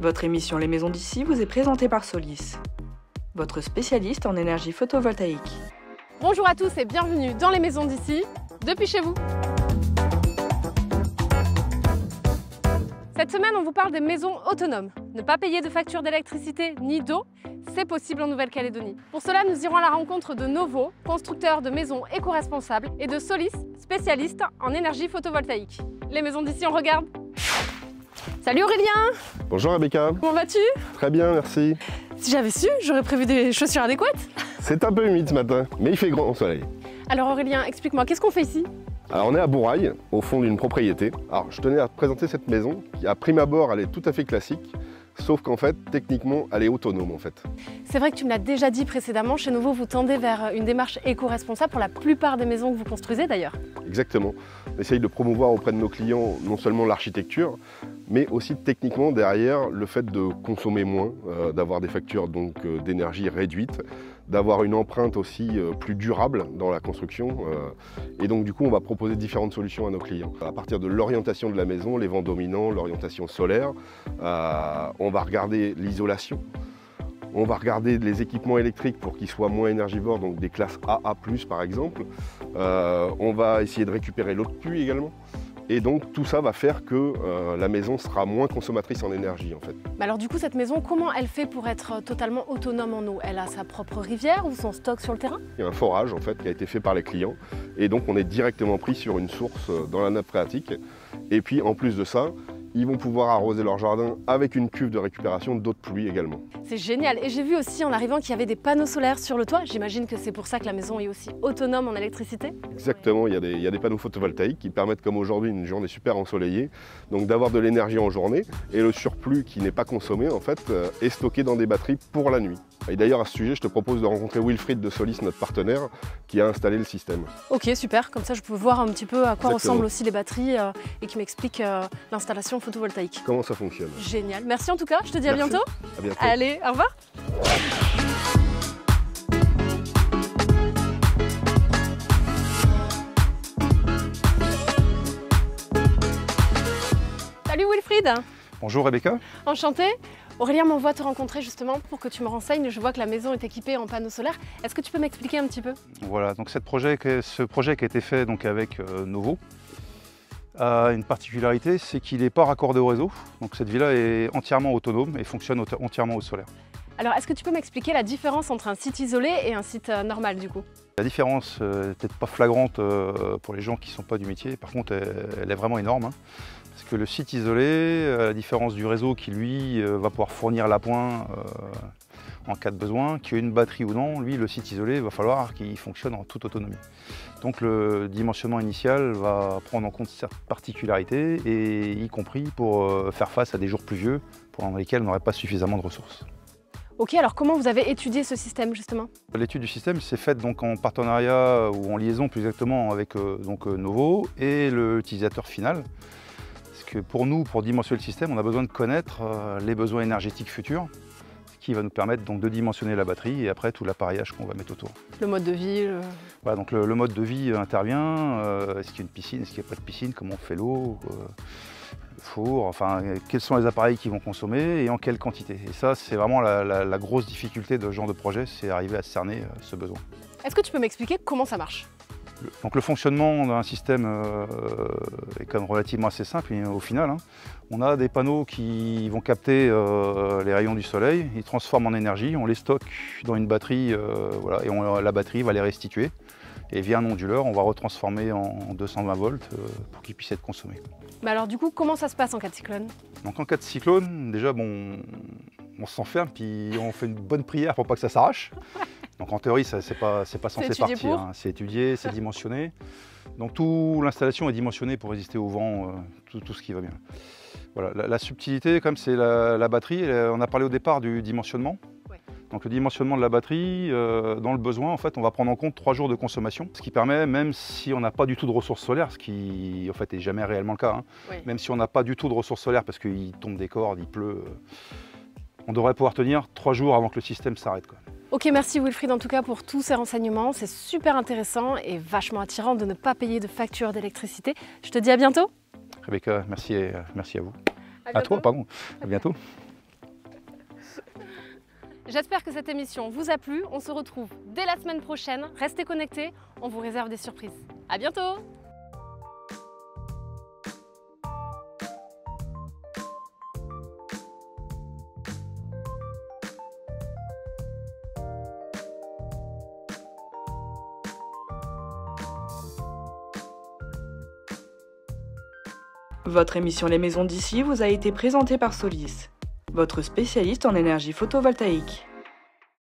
Votre émission Les Maisons d'ici vous est présentée par Solis, votre spécialiste en énergie photovoltaïque. Bonjour à tous et bienvenue dans Les Maisons d'ici, depuis chez vous. Cette semaine, on vous parle des maisons autonomes. Ne pas payer de facture d'électricité ni d'eau, c'est possible en Nouvelle-Calédonie. Pour cela, nous irons à la rencontre de Novo, constructeur de maisons éco-responsables, et de Solis, spécialiste en énergie photovoltaïque. Les Maisons d'ici, on regarde. Salut Aurélien! Bonjour Rebecca. Comment vas-tu? Très bien, merci. Si j'avais su, j'aurais prévu des chaussures adéquates. C'est un peu humide ce matin, mais il fait grand soleil. Alors Aurélien, explique-moi, qu'est-ce qu'on fait ici? Alors on est à Bourail, au fond d'une propriété. Alors je tenais à te présenter cette maison qui, à prime abord, elle est tout à fait classique. Sauf qu'en fait, techniquement, elle est autonome en fait. C'est vrai que tu me l'as déjà dit précédemment, chez Novo, vous tendez vers une démarche éco-responsable pour la plupart des maisons que vous construisez d'ailleurs. Exactement. On essaye de promouvoir auprès de nos clients non seulement l'architecture, mais aussi techniquement derrière le fait de consommer moins, d'avoir des factures d'énergie réduites, d'avoir une empreinte aussi plus durable dans la construction. Et donc du coup, on va proposer différentes solutions à nos clients. À partir de l'orientation de la maison, les vents dominants, l'orientation solaire, on va regarder l'isolation. On va regarder les équipements électriques pour qu'ils soient moins énergivores, donc des classes AA+, par exemple. On va essayer de récupérer l'eau de pluie également. Et donc tout ça va faire que la maison sera moins consommatrice en énergie en fait. Mais alors du coup, cette maison, comment elle fait pour être totalement autonome en eau? Elle a sa propre rivière ou son stock sur le terrain? Il y a un forage en fait qui a été fait par les clients. Et donc on est directement pris sur une source dans la nappe phréatique. Et puis en plus de ça, ils vont pouvoir arroser leur jardin avec une cuve de récupération d'eau de pluie également. C'est génial. Et j'ai vu aussi en arrivant qu'il y avait des panneaux solaires sur le toit. J'imagine que c'est pour ça que la maison est aussi autonome en électricité. Exactement, il y a des panneaux photovoltaïques qui permettent, comme aujourd'hui, une journée super ensoleillée, donc d'avoir de l'énergie en journée. Et le surplus qui n'est pas consommé, en fait, est stocké dans des batteries pour la nuit. Et d'ailleurs, à ce sujet, je te propose de rencontrer Wilfried de Solis, notre partenaire, qui a installé le système. Ok, super. Comme ça, je peux voir un petit peu à quoi Exactement. ressemblent aussi les batteries et qui m'explique l'installation photovoltaïque. Comment ça fonctionne. Génial. Merci en tout cas. Je te dis à Merci. bientôt. À bientôt. Allez, au revoir. Salut Wilfried. Bonjour Rebecca. Enchantée. Aurélien m'envoie te rencontrer justement pour que tu me renseignes. Je vois que la maison est équipée en panneaux solaires. Est-ce que tu peux m'expliquer un petit peu? Voilà, donc ce projet qui a été fait donc avec Novo a une particularité, c'est qu'il n'est pas raccordé au réseau. Donc cette villa est entièrement autonome et fonctionne entièrement au solaire. Alors est-ce que tu peux m'expliquer la différence entre un site isolé et un site normal du coup? La différence n'est peut-être pas flagrante pour les gens qui ne sont pas du métier, par contre elle est vraiment énorme. Parce que le site isolé, à la différence du réseau qui lui va pouvoir fournir l'appoint en cas de besoin, qu'il y ait une batterie ou non, lui le site isolé va falloir qu'il fonctionne en toute autonomie. Donc le dimensionnement initial va prendre en compte certaines particularités, et y compris pour faire face à des jours pluvieux pendant lesquels on n'aurait pas suffisamment de ressources. Ok, alors comment vous avez étudié ce système justement? L'étude du système s'est faite donc en partenariat ou en liaison plus exactement avec Novo et l'utilisateur final. Parce que pour nous, pour dimensionner le système, on a besoin de connaître les besoins énergétiques futurs, ce qui va nous permettre donc de dimensionner la batterie et après tout l'appareillage qu'on va mettre autour. Le mode de vie Voilà, donc le mode de vie intervient. Est-ce qu'il y a une piscine, est-ce qu'il n'y a pas de piscine, comment on fait l'eau, le four, enfin quels sont les appareils qui vont consommer et en quelle quantité. Et ça, c'est vraiment la grosse difficulté de ce genre de projet, c'est arriver à cerner ce besoin. Est-ce que tu peux m'expliquer comment ça marche? Donc le fonctionnement d'un système est quand même relativement assez simple au final. On a des panneaux qui vont capter les rayons du soleil, ils transforment en énergie, on les stocke dans une batterie voilà, et la batterie va les restituer. Et via un onduleur, on va retransformer en 220 volts pour qu'ils puissent être consommés. Mais alors du coup, comment ça se passe en cas de cyclone? Donc en cas de cyclone, déjà bon, on s'enferme puis on fait une bonne prière pour pas que ça s'arrache. Donc en théorie, c'est pas censé partir, c'est étudié, c'est dimensionné. Donc toute l'installation est dimensionnée pour résister au vent, tout ce qui va bien. Voilà, la subtilité, comme c'est la batterie, on a parlé au départ du dimensionnement. Ouais. Donc le dimensionnement de la batterie, dans le besoin, en fait, on va prendre en compte 3 jours de consommation, ce qui permet, même si on n'a pas du tout de ressources solaires, ce qui en fait est jamais réellement le cas, Oui. même si on n'a pas du tout de ressources solaires parce qu'il tombe des cordes, il pleut, on devrait pouvoir tenir 3 jours avant que le système s'arrête. Ok, merci Wilfried en tout cas pour tous ces renseignements. C'est super intéressant et vachement attirant de ne pas payer de facture d'électricité. Je te dis à bientôt. Rebecca, merci à vous. À À toi, pardon. À bientôt. J'espère que cette émission vous a plu. On se retrouve dès la semaine prochaine. Restez connectés, on vous réserve des surprises. À bientôt! Votre émission Les Maisons d'ici vous a été présentée par Solis, votre spécialiste en énergie photovoltaïque.